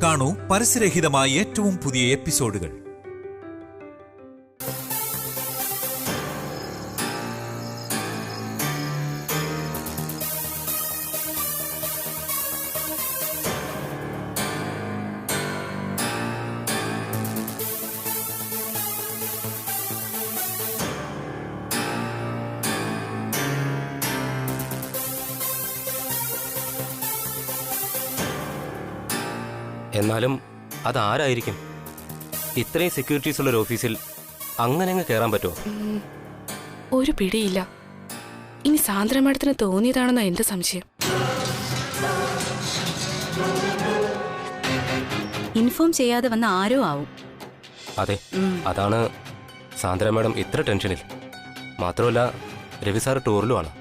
കാണൂ പരസ്യരഹിതമായ ഏറ്റവും പുതിയ എപ്പിസോഡുകൾ. എന്നാലും അതാരായിരിക്കും? ഇത്രയും സെക്യൂരിറ്റീസ് ഉള്ള ഒരു ഓഫീസിൽ അങ്ങനെ അങ്ങ് കയറാൻ പറ്റുമോ? ഒരു പിടിയില്ല. ഇനി സാന്ദ്ര മാഡത്തിന് തോന്നിയതാണെന്നോ എന്റെ സംശയം. ഇൻഫോം ചെയ്യാതെ വന്ന ആരോ ആവും. അതെ, അതാണ് സാന്ദ്ര മാഡം ഇത്ര ടെൻഷനിൽ. മാത്രമല്ല രവി സാർ ടൂറിലുമാണ്.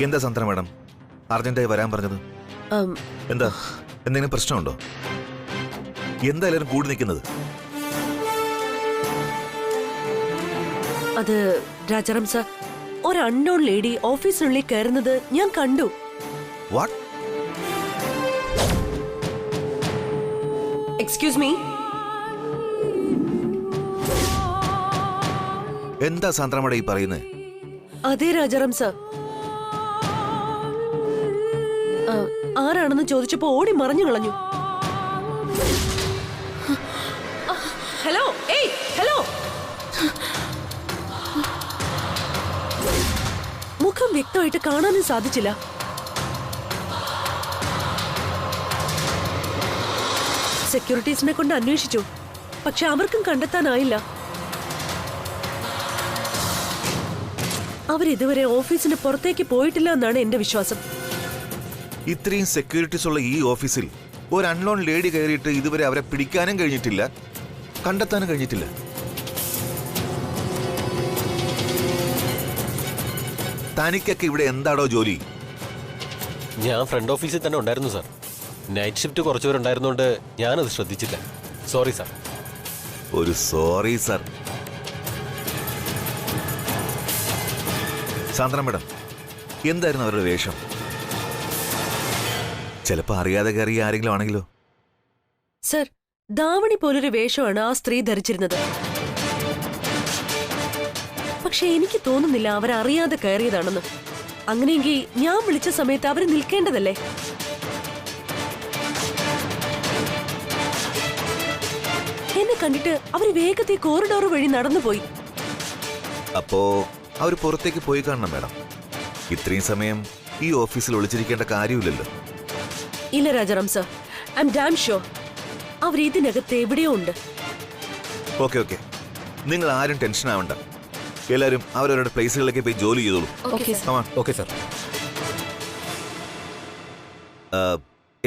എന്താ സാന്ദ്ര മാഡം അർജന്റായി വരാൻ പറഞ്ഞത്? എന്താ, എന്തെങ്കിലും പ്രശ്നമുണ്ടോ? എന്താ എല്ലാവരും കൂടി നിൽക്കുന്നത്? അത് രാജാറാം സർ, ഒരു അൺനോൺ ലേഡി ഓഫീസിനുള്ളിൽ കയറുന്നത് ഞാൻ കണ്ടു. വാട്ട്? Excuse me. എന്താ സാന്ദ്ര മാഡം ഈ പറയുന്നത്? അതെ രാജാറാം സർ. ആരാണെന്ന് ചോദിച്ചപ്പോ ഓടി മറഞ്ഞു കളഞ്ഞു. ഹലോ, ഏയ് ഹലോ. മുഖം വ്യക്തമായിട്ട് കാണാനും സാധിച്ചില്ല. സെക്യൂരിറ്റീസിനെ കൊണ്ട് അന്വേഷിച്ചു, പക്ഷെ അവർക്കും കണ്ടെത്താനായില്ല. അവരിതുവരെ ഓഫീസിന് പുറത്തേക്ക് പോയിട്ടില്ല എന്നാണ് എന്റെ വിശ്വാസം. ഇത്രയും സെക്യൂരിറ്റീസ് ഉള്ള ഈ ഓഫീസിൽ ഒരു അൺനോൺ ലേഡി കയറിയിട്ട് ഇതുവരെ അവരെ പിടിക്കാനും കഴിഞ്ഞിട്ടില്ല, കണ്ടെത്താനും കഴിഞ്ഞിട്ടില്ല. തനിക്കൊക്കെ ഇവിടെ എന്താടോ ജോലി? ഞാൻ ഫ്രണ്ട് ഓഫീസിൽ തന്നെ ഉണ്ടായിരുന്നു സാർ. നൈറ്റ് ഷിഫ്റ്റ് കുറച്ചുപേരുണ്ടായിരുന്നോണ്ട് ഞാനത് ശ്രദ്ധിച്ചില്ല. Sorry sir. ഒരു സോറി സാർ. സാന്ദ്ര മാഡം, എന്തായിരുന്നു അവരുടെ വേഷം? ചിലപ്പോ അറിയാതെ കയറിയ ആരെങ്കിലും ആണെങ്കിലോ? സർ, ദാവണി പോലൊരു വേഷമാണ് ആ സ്ത്രീ ധരിച്ചിരുന്നത്. പക്ഷെ എനിക്ക് തോന്നുന്നില്ല അവരറിയാതെ കയറിയതാണെന്ന്. അങ്ങനെയെങ്കിൽ ഞാൻ വിളിച്ച സമയത്ത് അവര് നിൽക്കേണ്ടതല്ലേ? എന്നെ കണ്ടിട്ട് അവര് വേഗത്തിൽ കോറിഡോർ വഴി നടന്നുപോയി. അപ്പോ അവര് പുറത്തേക്ക് പോയി കാണണം മാഡം. ഇത്രയും സമയം ഈ ഓഫീസിൽ ഒളിച്ചിരിക്കേണ്ട കാര്യമില്ലല്ലോ. ഇല്ല Rajaram sir, I am damn sure അവർ ഇതിനകത്ത് എവിടെയോ ഉണ്ട്. ഓക്കെ ഓക്കെ, നിങ്ങൾ ആരും ടെൻഷൻ ആവണ്ട. എല്ലാവരും അവരവരുടെ പ്ലേസുകളിലേക്ക് പോയി ജോലി ചെയ്തോളൂ. Okay sir.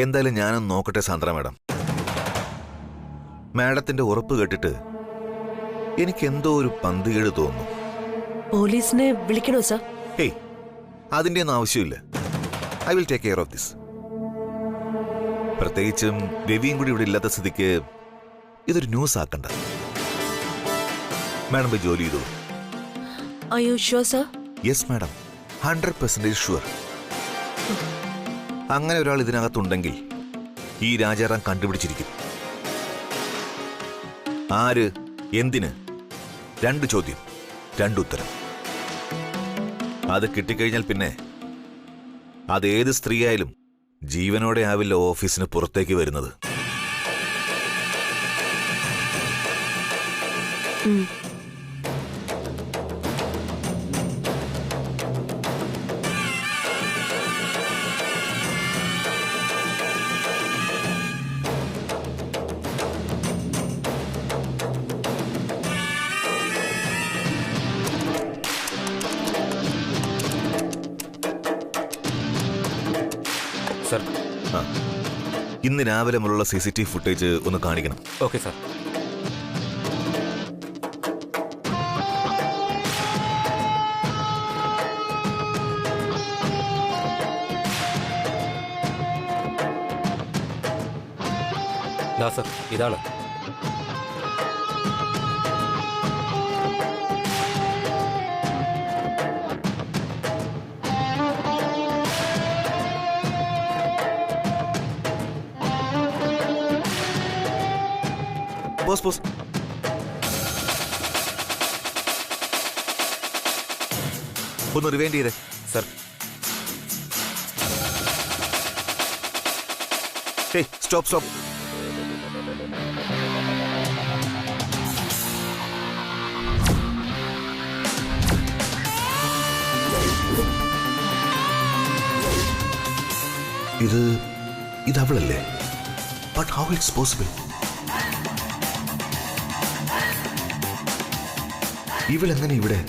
എന്തായാലും ഞാനൊന്ന് നോക്കട്ടെ സാന്ദ്ര മാഡം. മാഡത്തിന്റെ ഉറപ്പ് കേട്ടിട്ട് എനിക്ക് എന്തോ ഒരു പന്തികേട് തോന്നുന്നു. പോലീസിനെ വിളിക്കണോ സർ? ഹേയ്, അതിന്റെ ഒന്നും ആവശ്യമില്ല. I will take care of this. പ്രത്യേകിച്ചും രവിയും കൂടി ഇവിടെ ഇല്ലാത്ത സ്ഥിതിക്ക് ഇതൊരു ന്യൂസ് ആക്കണ്ട. മാഡം പോയി ജോലി ചെയ്തോളൂ. Are you sure, sir? Yes madam, 100% sure. അങ്ങനെ ഒരാൾ ഇതിനകത്തുണ്ടെങ്കിൽ ഈ രാജാറാം കണ്ടുപിടിച്ചിരിക്കും. ആര്, എന്തിന്? 2 ചോദ്യം, 2 ഉത്തരം. അത് കിട്ടിക്കഴിഞ്ഞാൽ പിന്നെ അതേത് സ്ത്രീയായാലും ജീവനോടെ ആവില്ല ഓഫീസിന് പുറത്തേക്ക് വരുന്നത്. സർ, ഇന്ന് രാവിലെ മുതലുള്ള CCTV ഫുട്ടേജ് ഒന്ന് കാണിക്കണം. Okay sir. സർ, ഇതാണ്. ബോസ് ബോസ് ഒന്ന് റിവൈൻഡ് ചെയ്തേ. സർ. Stop stop. ഇത് അവളല്ലേ? But how it's possible? ഇവളെങ്ങനെ ഇവിടെ?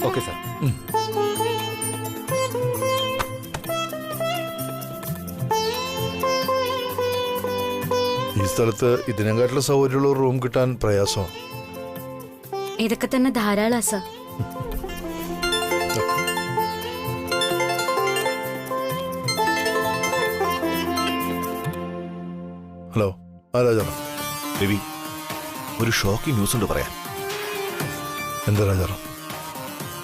Okay sir. ഈ സ്ഥലത്ത് ഇതിനെക്കാട്ടിലും സൗകര്യമുള്ള ഒരു റൂം കിട്ടാൻ പ്രയാസമാണ്. ഇതൊക്കെ തന്നെ ധാരാളാ സർ. ഹലോ, രാജാറാം. രവി, ഒരു ഷോക്കിംഗ് ന്യൂസ് ഉണ്ട് പറയാൻ. എന്താ രാജാറാം,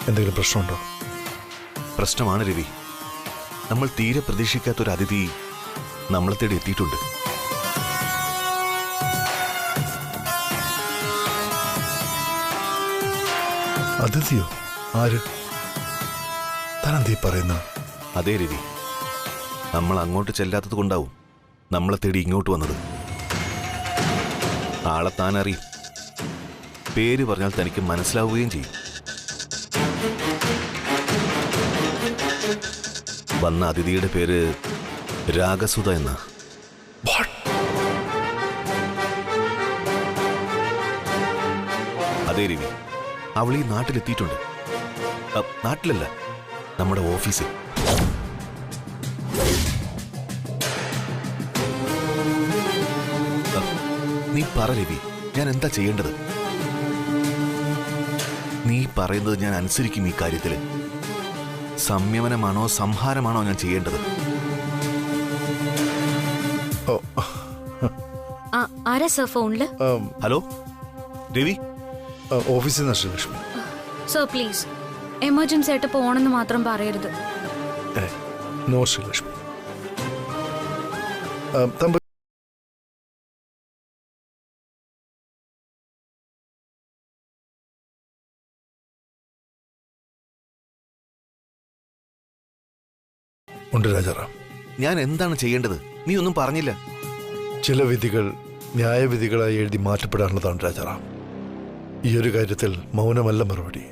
എന്തെങ്കിലും പ്രശ്നമുണ്ടോ? പ്രശ്നമാണ് രവി. നമ്മൾ തീരെ പ്രതീക്ഷിക്കാത്തൊരു അതിഥി നമ്മളെ തേടി എത്തിയിട്ടുണ്ട്. അതിഥിയോ? ആര്? താനെന്തീ പറയുന്ന? അതേ രവി, നമ്മൾ അങ്ങോട്ട് ചെല്ലാത്തത് കൊണ്ടാവും നമ്മളെ തേടി ഇങ്ങോട്ട് വന്നത്. ആളെ താൻ അറിയും. പേര് പറഞ്ഞാൽ തനിക്ക് മനസ്സിലാവുകയും ചെയ്യും. വന്ന അതിഥിയുടെ പേര് രാഗസുധ എന്ന. അതേ രവി, അവൾ ഈ നാട്ടിലെത്തിയിട്ടുണ്ട്. നാട്ടിലല്ല, നമ്മുടെ ഓഫീസിൽ. നീ പറ രവി, ഞാൻ എന്താ ചെയ്യേണ്ടത്? നീ പറയുന്നത് ഞാൻ അനുസരിക്കും. ഈ കാര്യത്തില് സംയമനമാണോ സംഹാരമാണോ ഞാൻ ചെയ്യേണ്ടത്? ആരാ സർ ഫോണില്? ഹലോ രവി, ഓഫീസിൽ നിന്ന് ശ്രീലക്ഷ്മി. സർ പ്ലീസ് എമർജൻസി ആയിട്ട് പോണെന്ന് മാത്രം പറയരുത്. നോ ശ്രീലക്ഷ്മി. ഉണ്ട് രാജാറാം. ഞാൻ എന്താണ് ചെയ്യേണ്ടത്? നീ ഒന്നും പറഞ്ഞില്ല. ചില വിധികൾ ന്യായവിധികളായി എഴുതി മാറ്റപ്പെടാനുള്ളതാണ് രാജാറാം. ഈ ഒരു കാര്യത്തിൽ മൗനമല്ല മറുപടി.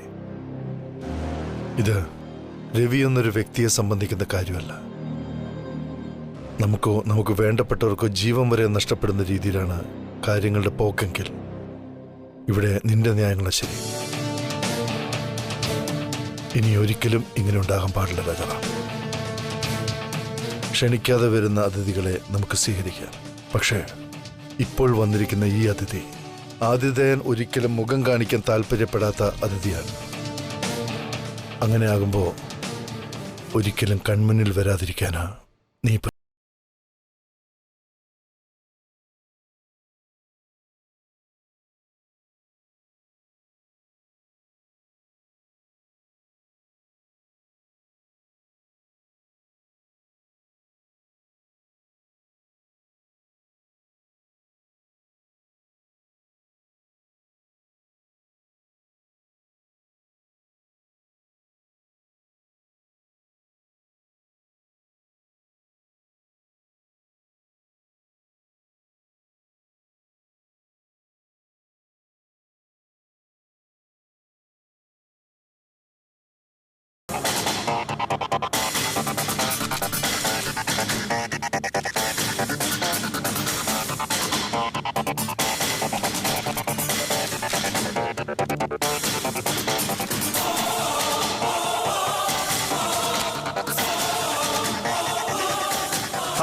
ഇത് രവി എന്നൊരു വ്യക്തിയെ സംബന്ധിക്കുന്ന കാര്യമല്ല. നമുക്ക് വേണ്ടപ്പെട്ടവർക്കോ ജീവൻ വരെ നഷ്ടപ്പെടുന്ന രീതിയിലാണ് കാര്യങ്ങളുടെ പോക്കെങ്കിൽ ഇവിടെ നിന്റെ ന്യായങ്ങളെ ശരി. ഇനി ഒരിക്കലും ഇങ്ങനെ ഉണ്ടാകാൻ പാടില്ല രാജാറാം. ക്ഷണിക്കാതെ വരുന്ന അതിഥികളെ നമുക്ക് സ്വീകരിക്കാം. പക്ഷേ ഇപ്പോൾ വന്നിരിക്കുന്ന ഈ അതിഥി ആതിഥേയൻ ഒരിക്കലും മുഖം കാണിക്കാൻ താല്പര്യപ്പെടാത്ത അതിഥിയാണ്. അങ്ങനെയാകുമ്പോൾ ഒരിക്കലും കൺമുന്നിൽ വരാതിരിക്കാനാ നീ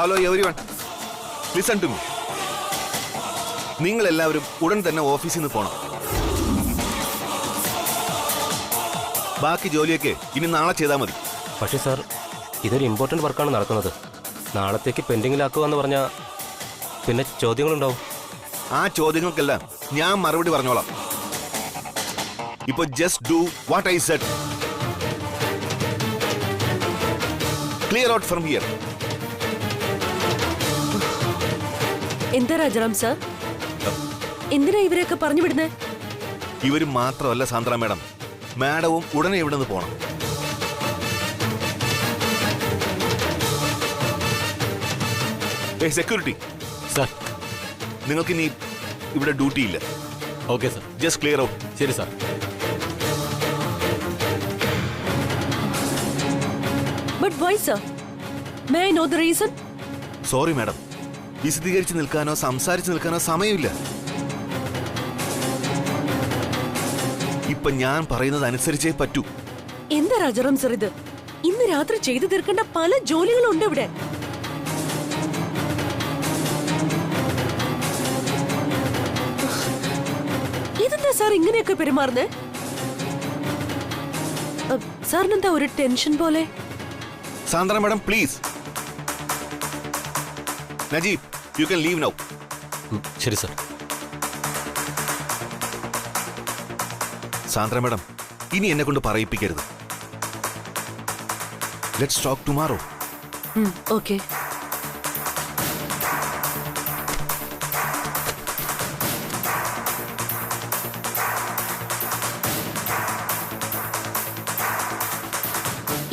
hello everyone, listen to me. നിങ്ങൾ എല്ലാവരും ഉടൻ തന്നെ ഓഫീസിൽ നിന്ന് പോണം. ബാക്കി ജോലിയൊക്കെ ഇനി നാളെ ചെയ്താൽ മതി. പക്ഷേ സാർ, ഇതൊരു ഇമ്പോർട്ടൻ്റ് വർക്കാണ് നടക്കുന്നത്. നാളത്തേക്ക് പെൻഡിങ്ങിലാക്കുക എന്ന് പറഞ്ഞാൽ പിന്നെ ചോദ്യങ്ങളുണ്ടാവും. ആ ചോദ്യങ്ങൾക്കെല്ലാം ഞാൻ മറുപടി പറഞ്ഞോളാം. ഇപ്പൊ just do what I said. Clear out from here. എന്താ രാജാറാം സാർ, എന്തിനാ ഇവരെയൊക്കെ പറഞ്ഞു വിടുന്നേ? ഇവര് മാത്രമല്ല സാന്ദ്ര മാഡം, മാഡവും ഉടനെ ഇവിടെ നിന്ന് പോണം. Security sir. നിങ്ങൾക്ക് ഇനി ഇവിടെ ഡ്യൂട്ടി ഇല്ല. Okay sir. Just clear out. ശരി sir. But why sir? May I know the reason? Sorry madam, വിശദീകരിച്ച് നിൽക്കാനോ സംസാരിച്ച് നിൽക്കാനോ സമയമില്ല. ഇപ്പൊ ഞാൻ പറയുന്നത് അനുസരിച്ചേ പറ്റൂ. എന്താ രാജാറാം സർ ഇത്? ഇന്ന് രാത്രി ചെയ്തു തീർക്കേണ്ട പല ജോലികളും ഉണ്ട് ഇവിടെ. ഇതെന്താ സാർ ഇങ്ങനെയൊക്കെ പെരുമാറുന്നേ? സാറിനെന്താ ഒരു ടെൻഷൻ പോലെ? Sandra madam please. Najeeb, you can leave now. ശരി സാർ. സാന്ദ്ര മാഡം, ഇനി എന്നെ കൊണ്ട് പറയിപ്പിക്കരുത്. Let's talk tomorrow. ഓക്കെ.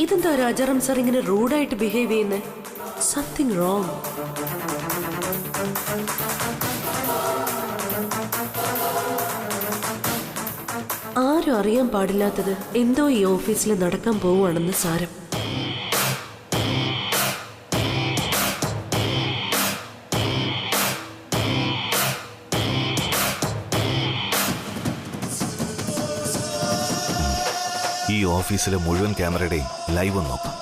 ഇതെന്താ രാജാറാം സാർ ഇങ്ങനെ റൂഡായിട്ട് ബിഹേവ് ചെയ്യുന്നേ? Something wrong. ആരും അറിയാൻ പാടില്ലാത്തത് എന്തോ ഈ ഓഫീസിൽ നടക്കാൻ പോവുകയാണെന്ന് സാരം. ഈ ഓഫീസിലെ മുഴുവൻ ക്യാമറയുടെയും ലൈവ് നോക്കാം.